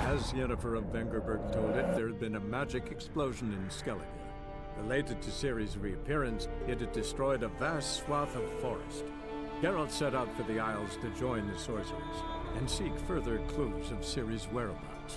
As Yennefer of Vengerberg told it, there had been a magic explosion in Skellige. Related to Ciri's reappearance, it had destroyed a vast swath of forest. Geralt set out for the Isles to join the sorcerers and seek further clues of Ciri's whereabouts.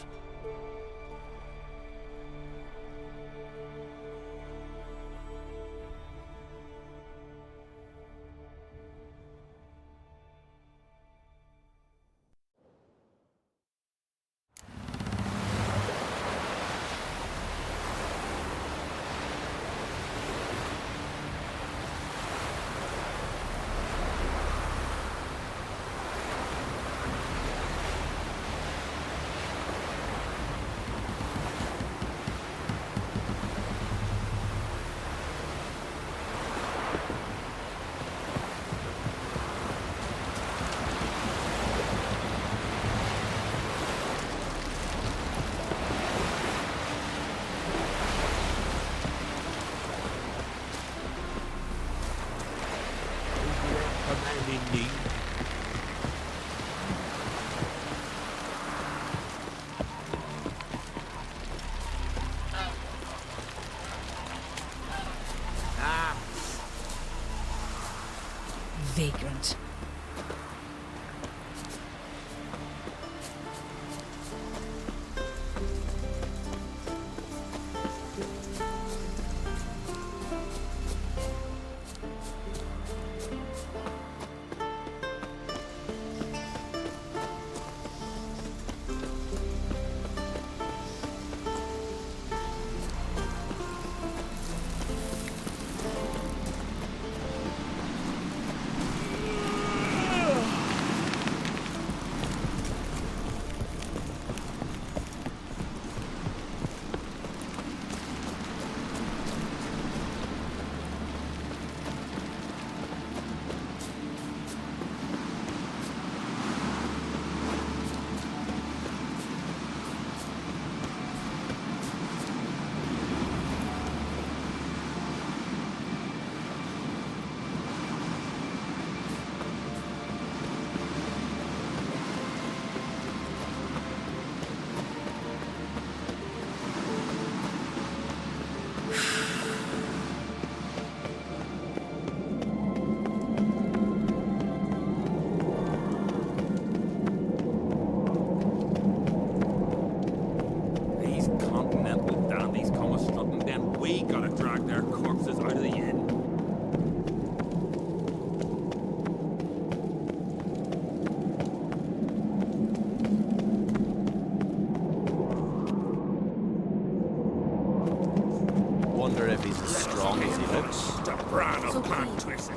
Vagrant.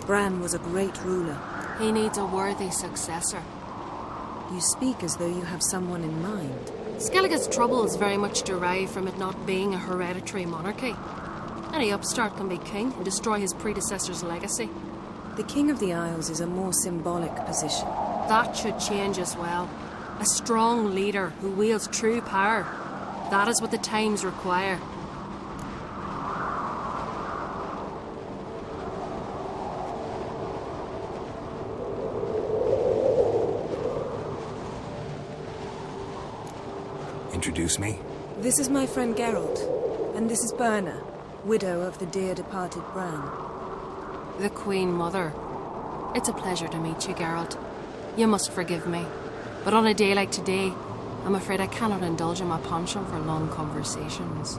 Bran was a great ruler. He needs a worthy successor. You speak as though you have someone in mind. Skellige's troubles very much derive from it not being a hereditary monarchy. Any upstart can be king and destroy his predecessor's legacy. The King of the Isles is a more symbolic position. That should change as well. A strong leader who wields true power. That is what the times require. Introduce me? This is my friend Geralt, and this is Birna, widow of the dear departed Bran. The Queen Mother. It's a pleasure to meet you, Geralt. You must forgive me, but on a day like today, I'm afraid I cannot indulge in my penchant for long conversations.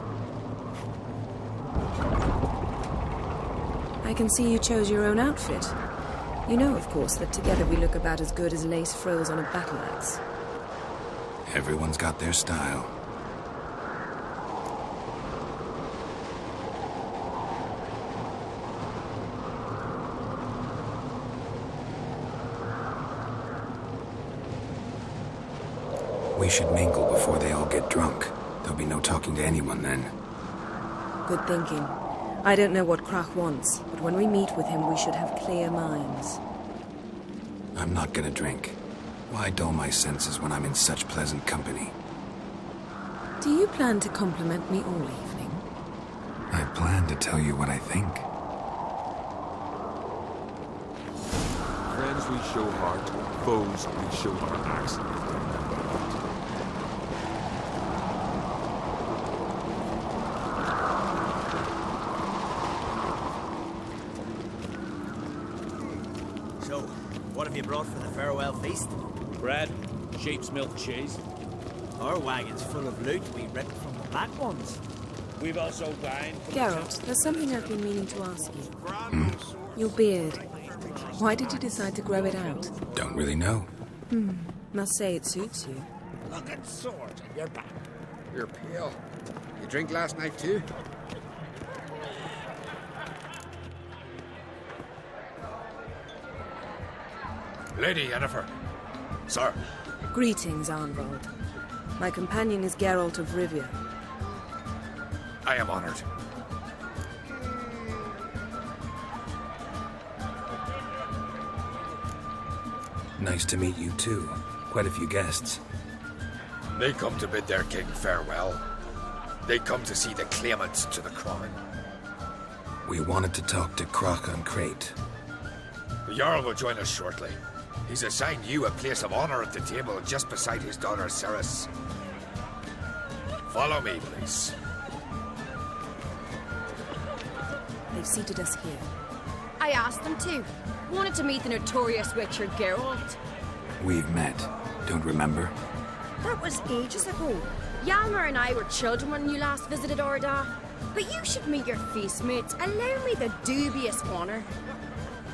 I can see you chose your own outfit. You know, of course, that together we look about as good as lace frills on a battle axe. Everyone's got their style. We should mingle before they all get drunk. There'll be no talking to anyone then. Good thinking. I don't know what Krach wants, but when we meet with him, we should have clear minds. I'm not gonna drink. Why dull my senses when I'm in such pleasant company? Do you plan to compliment me all evening? I plan to tell you what I think. Friends we show heart, foes we show our axe. you brought for the farewell feast? Bread, sheep's milk cheese. Our wagon's full of loot we ripped from the black ones. We've also wine. Geralt, there's something I've been meaning to ask you. Your beard. Why did you decide to grow it out? Don't really know. Must say it suits you. Look at sword on your back. You're pale. You drink last night too? Lady Yennefer. Sir. Greetings, Arnvald. My companion is Geralt of Rivia. I am honored. Nice to meet you too. Quite a few guests. They come to bid their king farewell. They come to see the claimants to the crown. We wanted to talk to Croc on Crate. The Jarl will join us shortly. He's assigned you a place of honor at the table just beside his daughter Ceres. Follow me, please. They've seated us here. I asked them to. Wanted to meet the notorious witcher Geralt. We've met. Don't remember? That was ages ago. Hjalmar and I were children when you last visited Orda. But you should meet your feast mates. Allow me the dubious honor.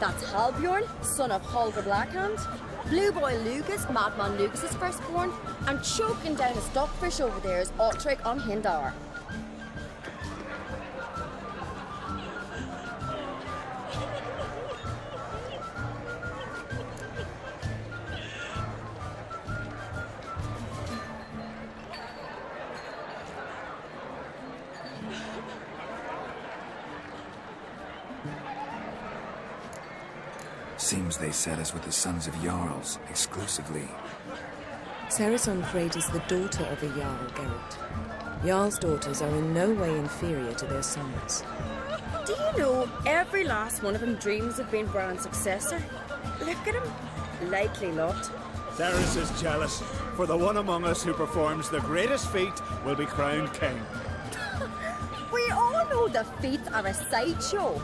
That's Halbjorn, son of Holger Blackhand. Blue Boy Lucas, Madman Lucas's firstborn. And choking down a stockfish over there is Otrek on Hindar. Seems they set us with the sons of Jarls, exclusively. Ceres on Crate is the daughter of a Jarl, Geralt. Jarl's daughters are in no way inferior to their sons. Do you know every last one of them dreams of being Bran's successor? Look at him. Likely lot. Ceres is jealous, for the one among us who performs the greatest feat will be crowned king. We all know the feats are a sideshow.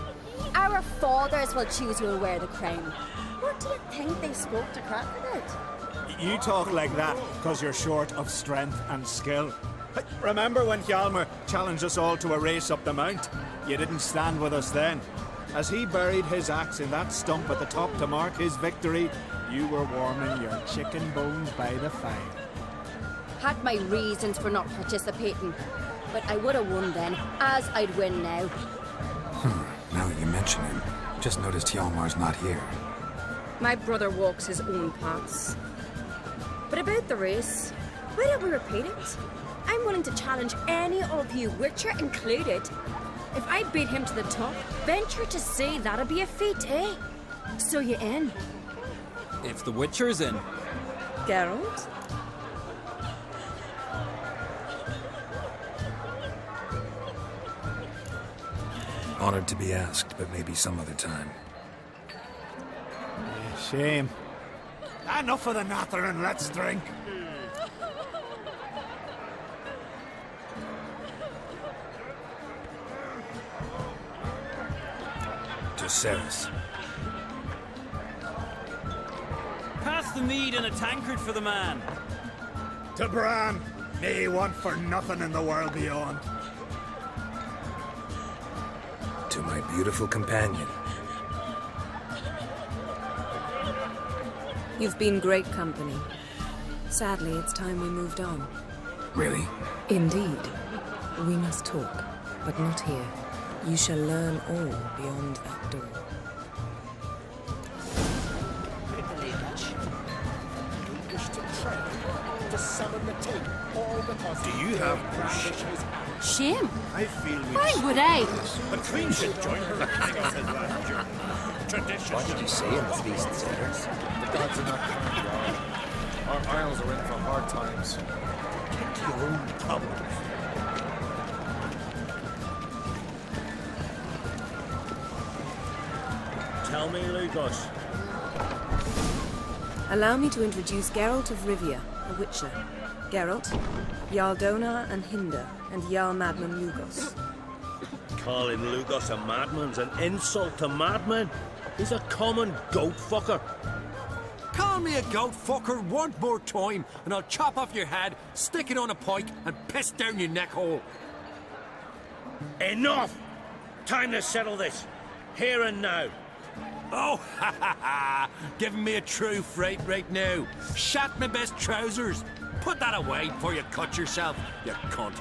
Our fathers will choose who will wear the crown. What do you think they spoke to Crack about? You talk like that because you're short of strength and skill. Remember when Hjalmar challenged us all to a race up the mount? You didn't stand with us then. As he buried his axe in that stump at the top to mark his victory, you were warming your chicken bones by the fire. Had my reasons for not participating, but I would have won then, as I'd win now. Now that you mention him, just noticed Hjalmar's not here. My brother walks his own paths. But about the race, why don't we repeat it? I'm willing to challenge any of you, Witcher included. If I beat him to the top, venture to say that'll be a feat, eh? So you in? If the Witcher's in. Geralt? Honored to be asked, but maybe some other time. Shame. Enough of the nattering, let's drink. To Ceres. Pass the mead in a tankard for the man. To Bran, may he want for nothing in the world beyond. To my beautiful companion. You've been great company. Sadly, it's time we moved on. Really? Indeed. We must talk, but not here. You shall learn all beyond that door. Do you have Shame. I feel we Why would I? The Queen should join her king on his last journey. Tradition. What did you say in the feast, Ceres? The gods are not kind, Jarl. Our isles are in for hard times. Get to your own problems. Tell me, Lucas. Allow me to introduce Geralt of Rivia, a witcher. Geralt, Jarl Donar and Hinder, and Jarl Madman Lugos. Calling Lucas a madman's an insult to madmen. He's a common goat fucker. Call me a goat fucker one more time, and I'll chop off your head, stick it on a pike, and piss down your neck hole. Enough! Time to settle this. Here and now. Oh, ha ha ha! Giving me a true fright right now. Shat my best trousers. Put that away before you cut yourself, you cunt.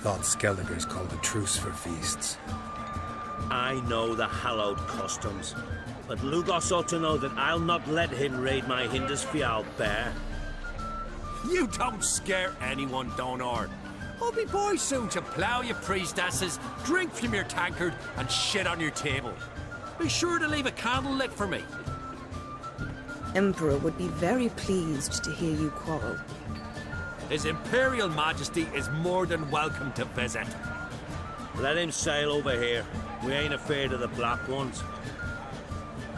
Thought Skelliger's called a truce for feasts. I know the hallowed customs, but Lugos ought to know that I'll not let him raid my Hindusfial bear. You don't scare anyone, Donar. I'll be boys soon to plough your priestesses, drink from your tankard, and shit on your table. Be sure to leave a candle lit for me. Emperor would be very pleased to hear you quarrel. His Imperial Majesty is more than welcome to visit. Let him sail over here. We ain't afraid of the Black Ones.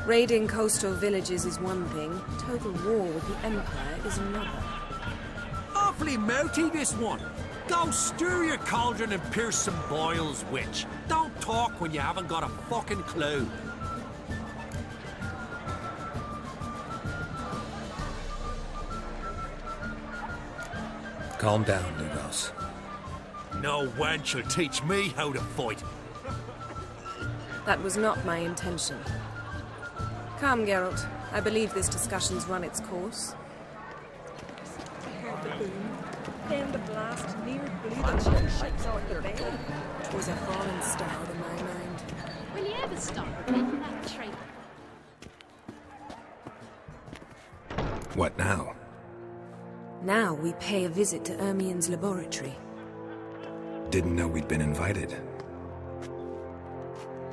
Raiding coastal villages is one thing, total war with the Empire is another. Awfully mouthy, this one. Go stir your cauldron and pierce some boils, witch. Don't talk when you haven't got a fucking clue. Calm down, Lugos. No wench will teach me how to fight. That was not my intention. Come, Geralt. I believe this discussion's run its course. The boom, then the blast near blew the ships out the bay. It was a fallen star in my mind. Will you ever stop repeating that trait? What now? Now we pay a visit to Ermien's laboratory. Didn't know we'd been invited.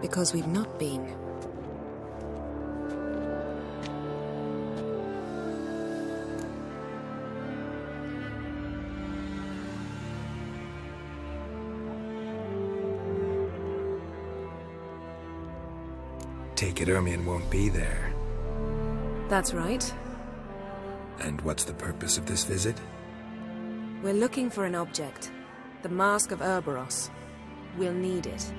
Because we've not been. Take it Ermien won't be there. That's right. And what's the purpose of this visit? We're looking for an object. The Mask of Urboros. We'll need it.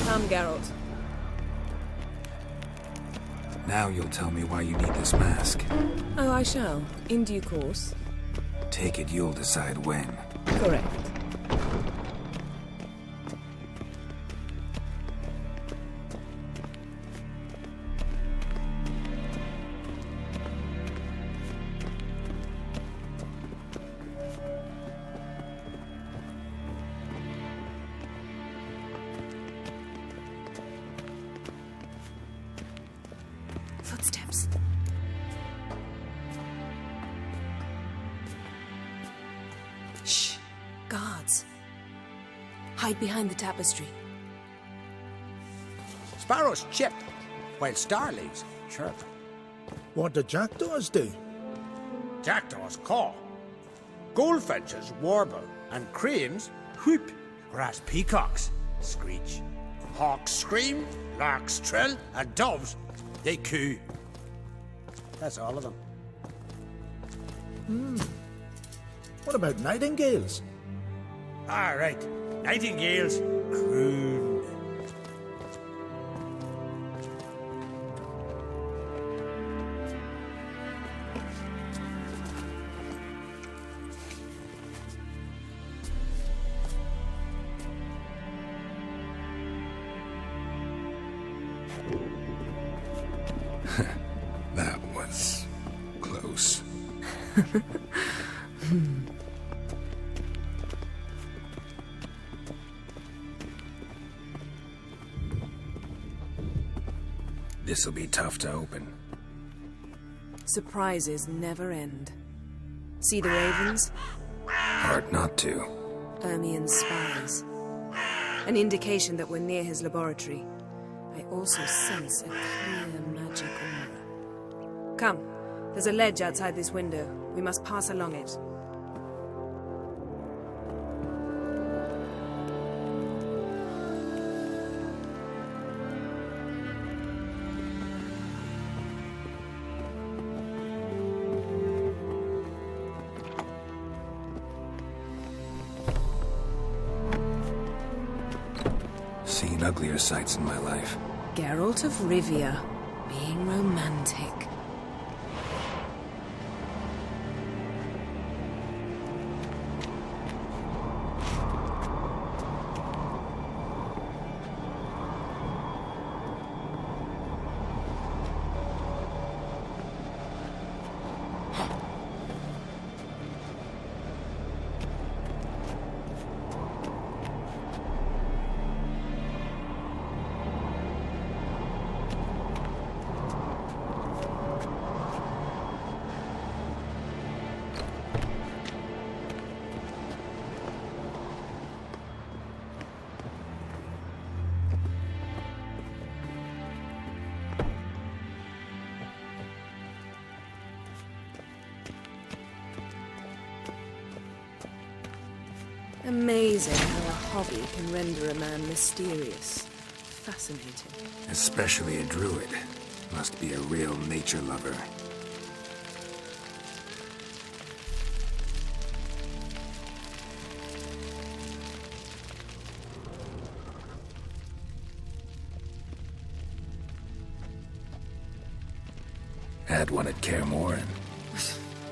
Come, Geralt. Now you'll tell me why you need this mask. Oh, I shall. In due course. Take it you'll decide when. Correct. Footsteps. Shh. Guards. Hide behind the tapestry. Sparrows chip, while starlings chirp. What do jackdaws do? Jackdaws caw. Goldfinches warble, and cranes whoop, whereas peacocks screech. Hawks scream, larks trill, and doves, they coo. That's all of them. What about nightingales? Ah, right. Nightingales croon. That was close. This'll be tough to open. Surprises never end. See the ravens? Hard not to. Ermien's spies. An indication that we're near his laboratory. I also sense a clear magic aura. Come, there's a ledge outside this window. We must pass along it. seen uglier sights in my life. Geralt of Rivia, being romantic. Amazing how a hobby can render a man mysterious. Fascinating. Especially a druid. Must be a real nature lover. Had one at Király Éljen.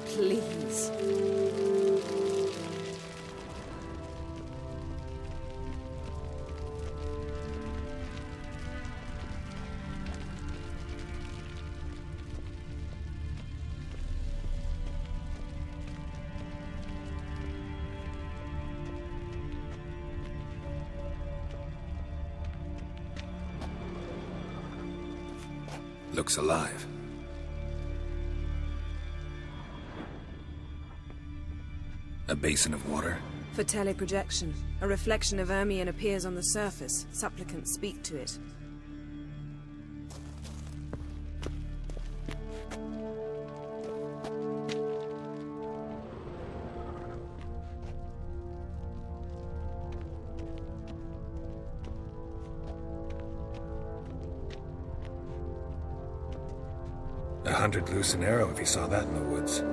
Please. Looks alive. A basin of water? For teleprojection, a reflection of Ermion appears on the surface. Supplicants speak to it. $100 loose an arrow if you saw that in the woods.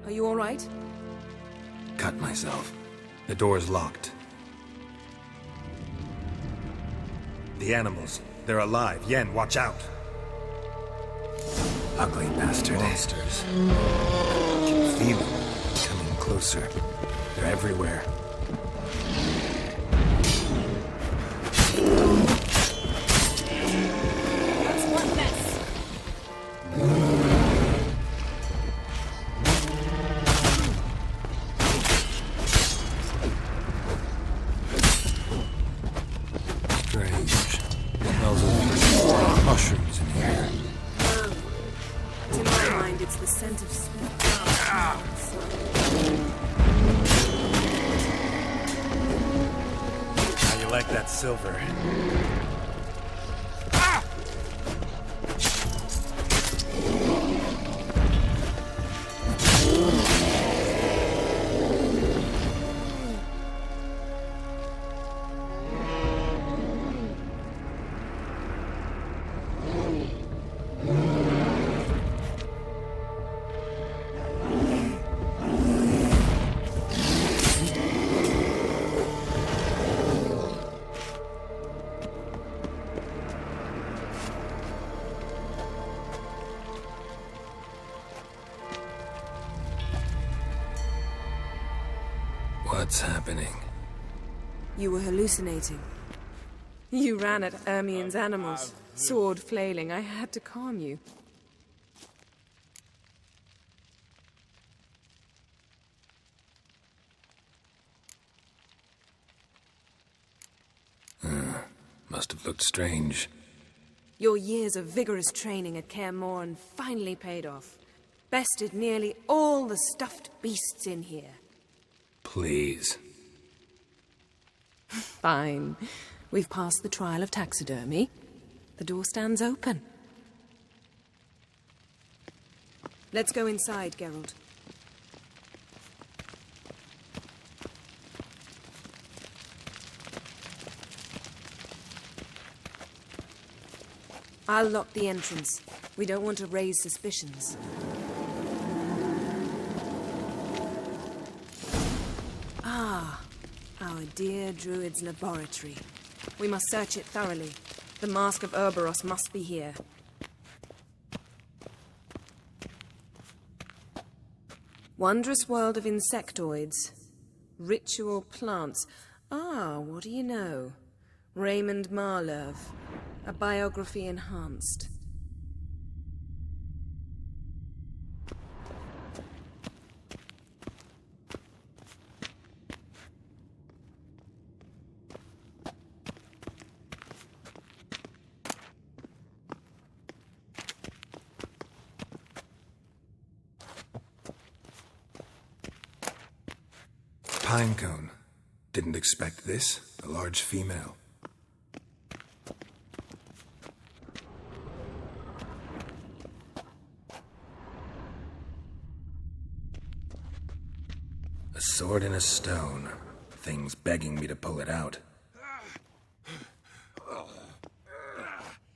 Are you all right? Cut myself. The door's locked. The animals. They're alive. Yen, watch out. Ugly bastard. Monsters. I can feel them coming closer. They're everywhere. That's one mess. Strange. Smells of mushrooms in here. To my mind, it's the scent of sweet flowers. How you like that silver? What's happening? You were hallucinating. You ran at Ermion's animals, sword flailing. I had to calm you. Must have looked strange. Your years of vigorous training at Kaer Morhen finally paid off. Bested nearly all the stuffed beasts in here. Please. Fine. We've passed the trial of taxidermy. The door stands open. Let's go inside, Geralt. I'll lock the entrance. We don't want to raise suspicions. Ah, our dear druid's laboratory. We must search it thoroughly. The Mask of Ouroboros must be here. Wondrous world of insectoids. Ritual plants. Ah, what do you know? Raymond Marlove. A biography enhanced. Pinecone. Didn't expect this. A large female. A sword in a stone. Thing's begging me to pull it out.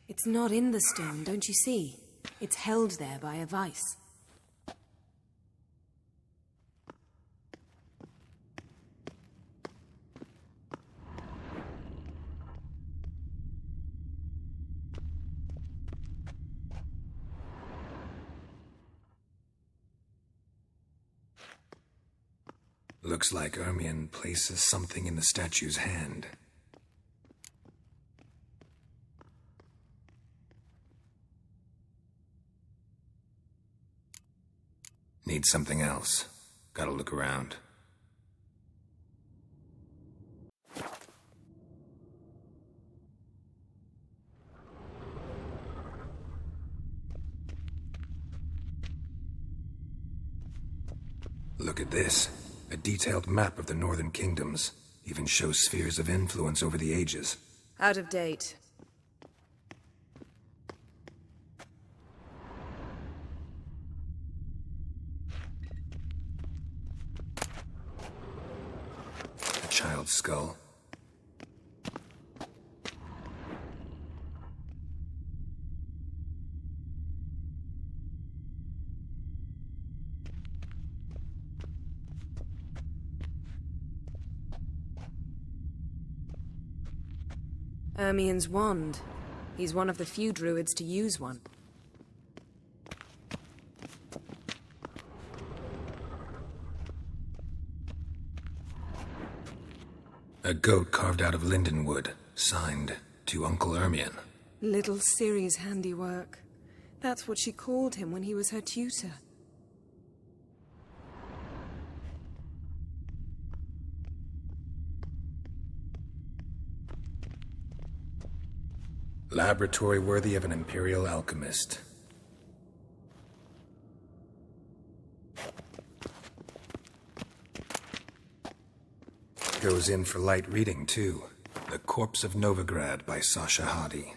It's not in the stone, don't you see? It's held there by a vice. Looks like Ermion places something in the statue's hand. Need something else. Gotta look around. Look at this. A detailed map of the northern kingdoms. Even shows spheres of influence over the ages. Out of date. A child's skull. Ermion's wand. He's one of the few druids to use one. A goat carved out of lindenwood, signed to Uncle Ermion. Little Ciri's handiwork. That's what she called him when he was her tutor. Laboratory worthy of an imperial alchemist. Goes in for light reading, too. The Corpse of Novigrad by Sasha Hadi.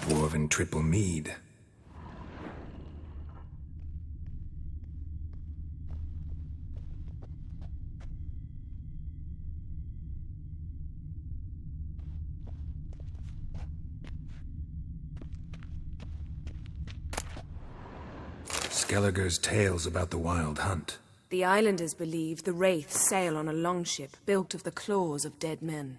Dwarven triple mead. Skelliger's tales about the Wild Hunt. The islanders believe the wraiths sail on a longship built of the claws of dead men.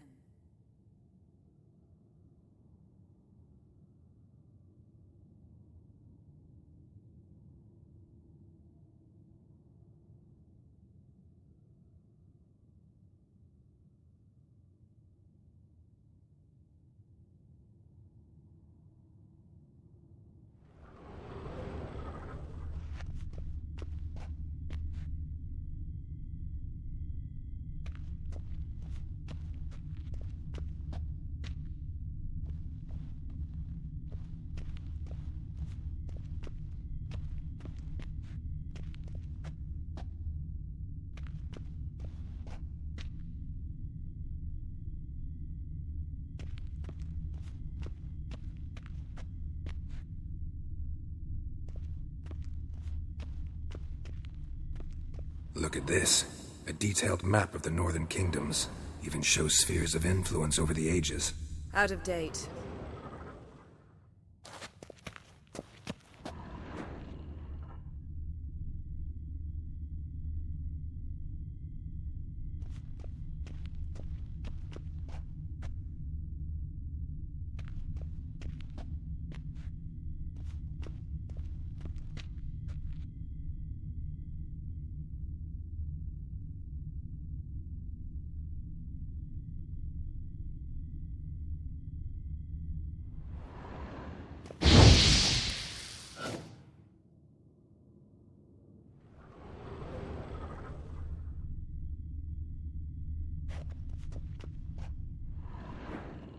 Look at this. A detailed map of the northern kingdoms. Even shows spheres of influence over the ages. Out of date.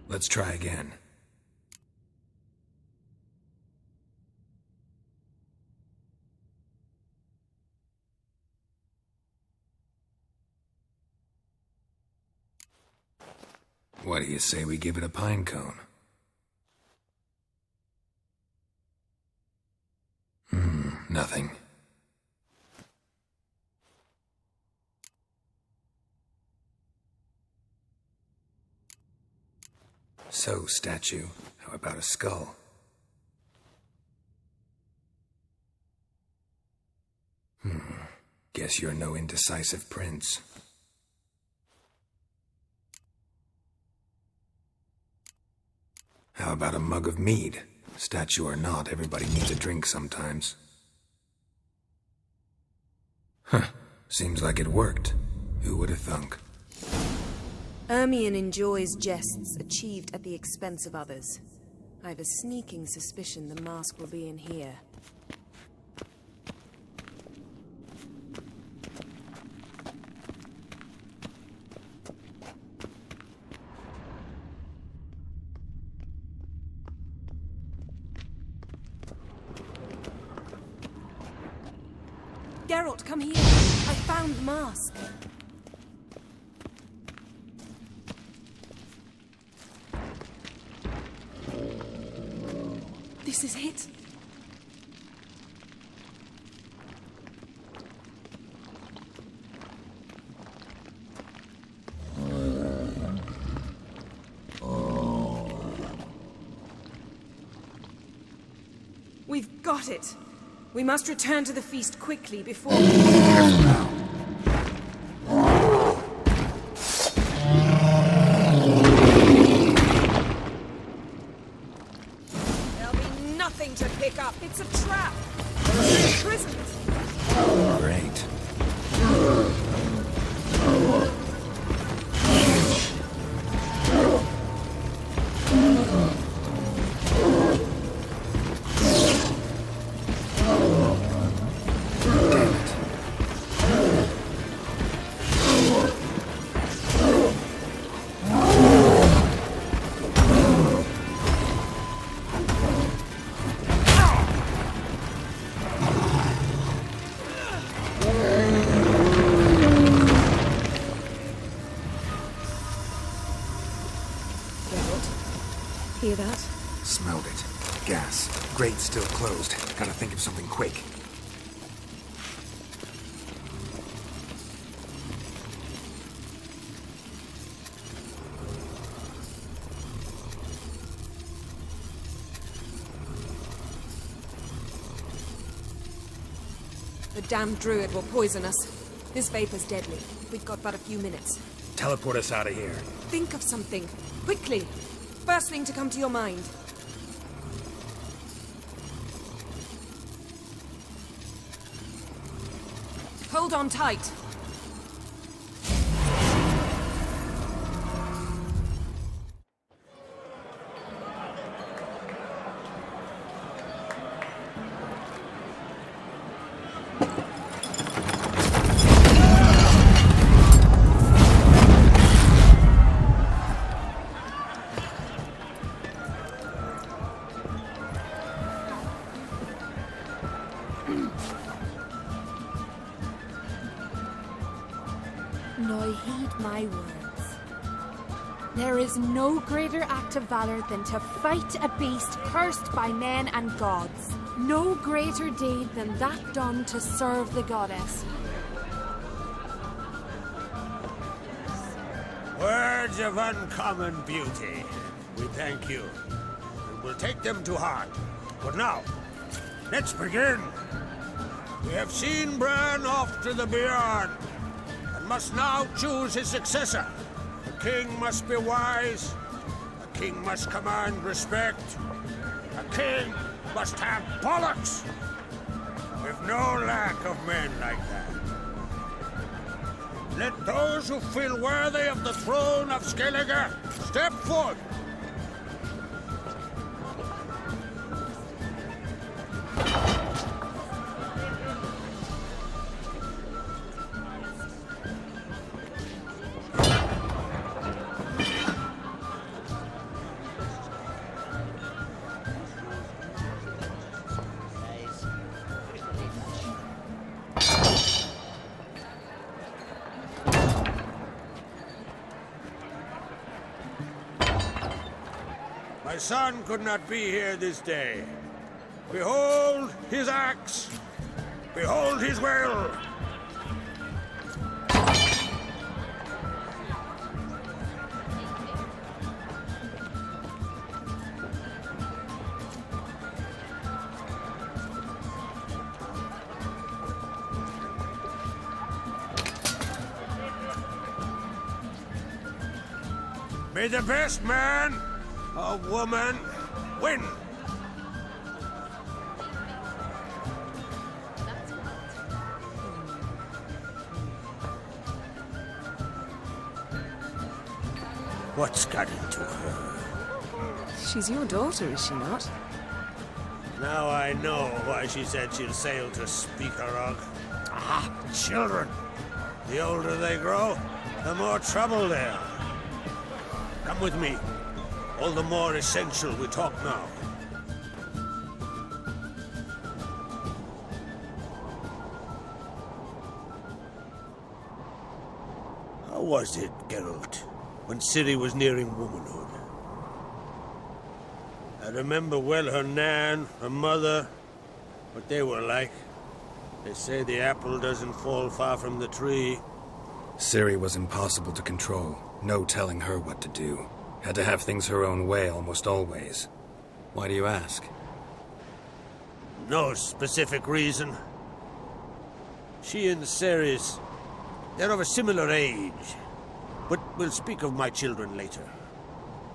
Let's try again. What do you say we give it a pine cone? Nothing. So, statue, how about a skull? Guess you're no indecisive prince. How about a mug of mead? Statue or not, everybody needs a drink sometimes. Seems like it worked. Who would have thunk? Ermion enjoys jests achieved at the expense of others. I have a sneaking suspicion the mask will be in here. Geralt, come here. I found the mask. This is it. We've got it. We must return to the feast quickly before... to pick up. It's a trap. Imprisoned. Great. Hear that? Smelled it. Gas. Grate still closed. Gotta think of something quick. The damned druid will poison us. This vapor's deadly. We've got but a few minutes. Teleport us out of here. Think of something. Quickly. First thing to come to your mind. Hold on tight. Now heed my words. There is no greater act of valor than to fight a beast cursed by men and gods. No greater deed than that done to serve the goddess. words of uncommon beauty. We thank you. And we'll take them to heart. But now, let's begin. We have seen Bran off to the beyond, and must now choose his successor. A king must be wise. A king must command respect. A king must have bollocks. We've no lack of men like that. Let those who feel worthy of the throne of Skellige step forth. My son could not be here this day. Behold his axe! Behold his will! May the best man or woman win! What's got into her? She's your daughter, is she not? Now I know why she said she'll sail to Speakerog. Ah, children! The older they grow, the more trouble they are. Come with me. All the more essential we talk now. How was it, Geralt, when Ciri was nearing womanhood? I remember well her nan, her mother, what they were like. They say the apple doesn't fall far from the tree. Ciri was impossible to control. No telling her what to do. Had to have things her own way almost always. Why do you ask? No specific reason. She and Ceres, they're of a similar age. But we'll speak of my children later.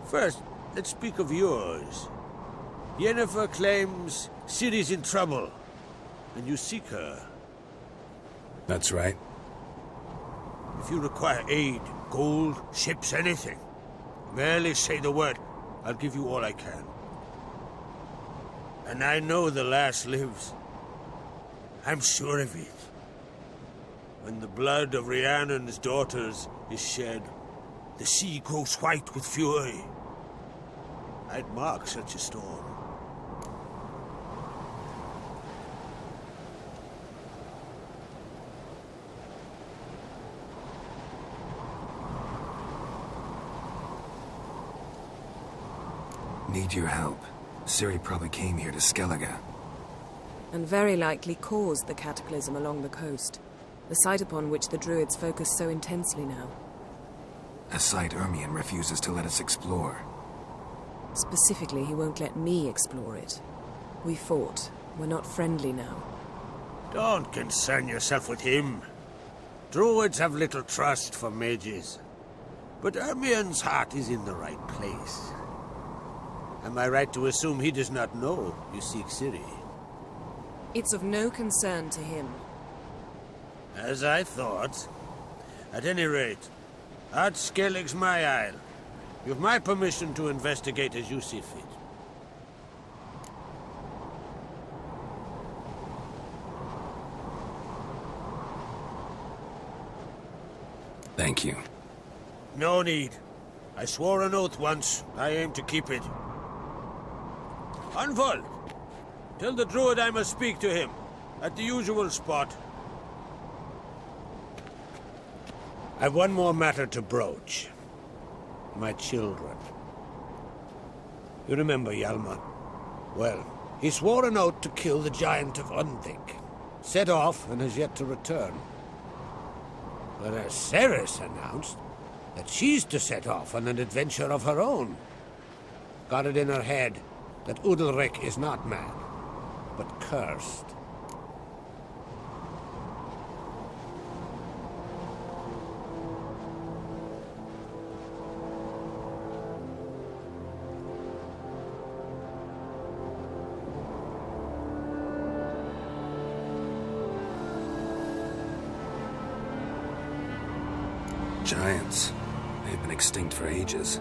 First, let's speak of yours. Yennefer claims Ciri's in trouble, and you seek her. That's right. If you require aid, gold, ships, anything, merely say the word. I'll give you all I can. And I know the lass lives. I'm sure of it. When the blood of Rhiannon's daughters is shed, the sea grows white with fury. I'd mark such a storm. Need your help. Ciri probably came here to Skellige. And very likely caused the cataclysm along the coast. The site upon which the Druids focus so intensely now. A site Ermion refuses to let us explore. Specifically, he won't let me explore it. We fought. We're not friendly now. Don't concern yourself with him. Druids have little trust for mages. But Ermion's heart is in the right place. Am I right to assume he does not know you seek Ciri? It's of no concern to him. As I thought. At any rate, Ard Skellig's my isle. You've my permission to investigate as you see fit. Thank you. No need. I swore an oath once. I aim to keep it. Unfold! Tell the druid I must speak to him. At the usual spot. I've one more matter to broach. My children. You remember Hjalmar? Well, he swore an oath to kill the giant of Undvik. Set off and has yet to return. But as Ceres announced, that she's to set off on an adventure of her own. Got it in her head that Udalric is not mad, but cursed. Giants. They've been extinct for ages.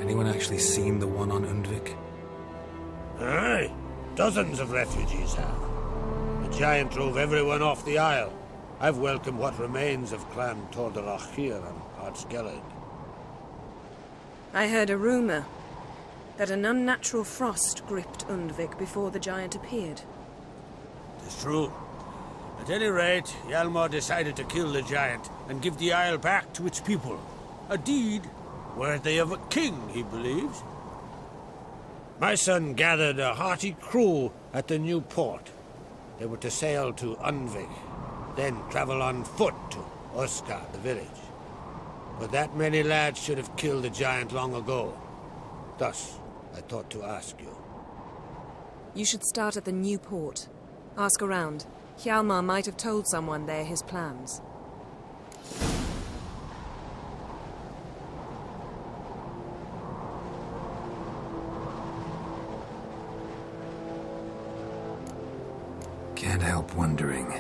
Anyone actually seen the one on Undvik? Aye. Dozens of refugees have. The giant drove everyone off the Isle. I've welcomed what remains of Clan Tordarach here on Ardskellig. I heard a rumor that an unnatural frost gripped Undvik before the giant appeared. It's true. At any rate, Hjalmar decided to kill the giant and give the Isle back to its people. A deed worthy of a king, he believes. My son gathered a hearty crew at the new port. They were to sail to Undvik, then travel on foot to Oska, the village. But that many lads should have killed the giant long ago. Thus, I thought to ask you. You should start at the new port. Ask around. Hjalmar might have told someone there his plans. Can't help wondering.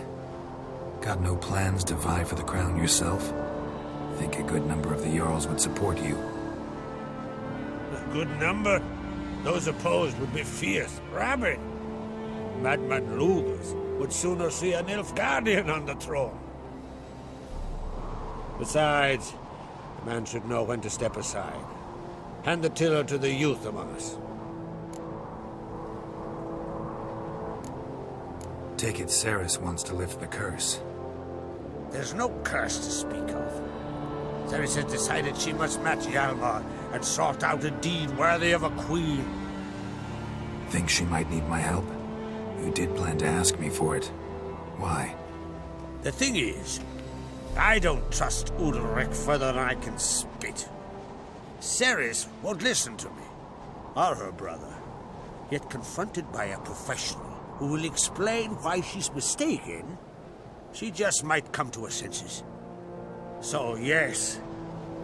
Got no plans to vie for the crown yourself? Think a good number of the Jarls would support you. A good number? Those opposed would be fierce, rabid. Madman Lugas would sooner see an Nilfgaardian on the throne. Besides, a man should know when to step aside. Hand the tiller to the youth among us. Take it Cerys wants to lift the curse. There's no curse to speak of. Cerys has decided she must match Hjalmar and sort out a deed worthy of a queen. Think she might need my help? You did plan to ask me for it. Why? The thing is, I don't trust Udalric further than I can spit. Cerys won't listen to me, or her brother. Yet confronted by a professional who will explain why she's mistaken, she just might come to her senses. So yes,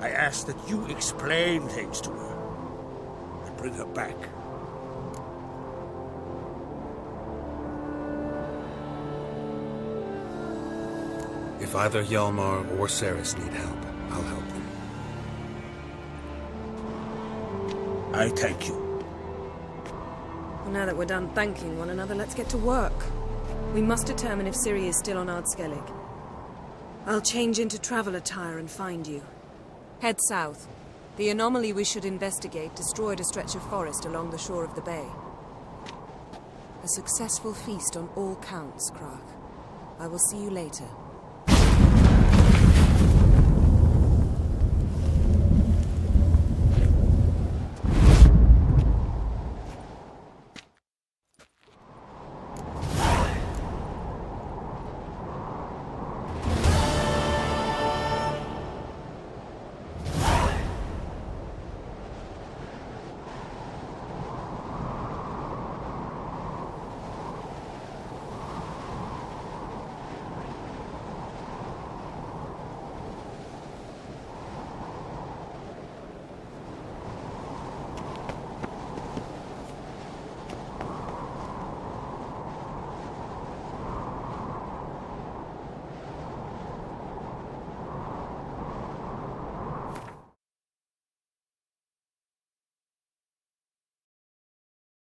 I ask that you explain things to her and bring her back. If either Hjalmar or Cerys need help, I'll help them. I thank you. Well, now that we're done thanking one another, let's get to work. We must determine if Ciri is still on Ardskellig. I'll change into travel attire and find you. Head south. The anomaly we should investigate destroyed a stretch of forest along the shore of the bay. A successful feast on all counts, Krach. I will see you later.